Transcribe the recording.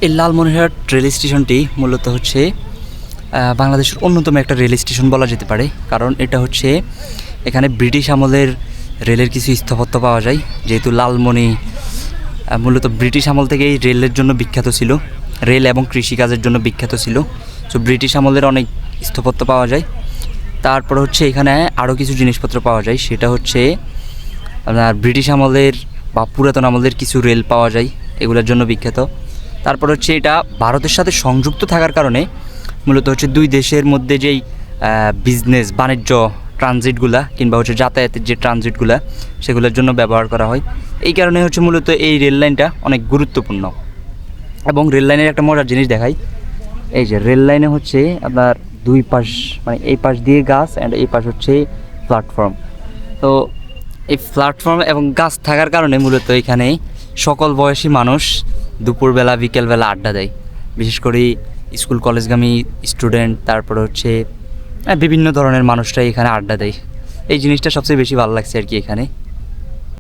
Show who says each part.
Speaker 1: এই লালমনিরহাট রেল স্টেশনটি মূলত হচ্ছে বাংলাদেশের অন্যতম একটা রেল স্টেশন বলা যেতে পারে, কারণ এটা হচ্ছে এখানে ব্রিটিশ আমলের রেলের কিছু স্থাপত্য পাওয়া যায়। যেহেতু লালমনি মূলত ব্রিটিশ আমল থেকেই রেলের জন্য বিখ্যাত ছিল, রেল এবং কৃষিকাজের জন্য বিখ্যাত ছিল। সো ব্রিটিশ আমলের অনেক স্থাপত্য পাওয়া যায়। তারপর হচ্ছে এখানে আরও কিছু জিনিসপত্র পাওয়া যায়, সেটা হচ্ছে আপনার ব্রিটিশ আমলের বা পুরাতন আমলের কিছু রেল পাওয়া যায়, এগুলোর জন্য বিখ্যাত। তারপর হচ্ছে এটা ভারতের সাথে সংযুক্ত থাকার কারণে মূলত হচ্ছে দুই দেশের মধ্যে যেই বিজনেস বাণিজ্য ট্রানজিটগুলা কিংবা হচ্ছে যাতায়াতের যে ট্রানজিটগুলা সেগুলোর জন্য ব্যবহার করা হয়। এই কারণে হচ্ছে মূলত এই রেল লাইনটা অনেক গুরুত্বপূর্ণ। এবং রেল লাইনের একটা মজার জিনিস দেখাই, এই যে রেল লাইনে হচ্ছে আপনার দুই পাশ, মানে এই পাশ দিয়ে গাছ অ্যান্ড এই পাশ হচ্ছে প্ল্যাটফর্ম। তো এই প্ল্যাটফর্ম এবং গাছ থাকার কারণে মূলত এখানে সকল বয়সী মানুষ দুপুরবেলা বিকেলবেলা আড্ডা দেয়। বিশেষ করে স্কুল কলেজগামী স্টুডেন্ট, তারপরে হচ্ছে বিভিন্ন ধরনের মানুষরাই এখানে আড্ডা দেয়। এই জিনিসটা সবচেয়ে বেশি ভালো লাগছে আর কি এখানে।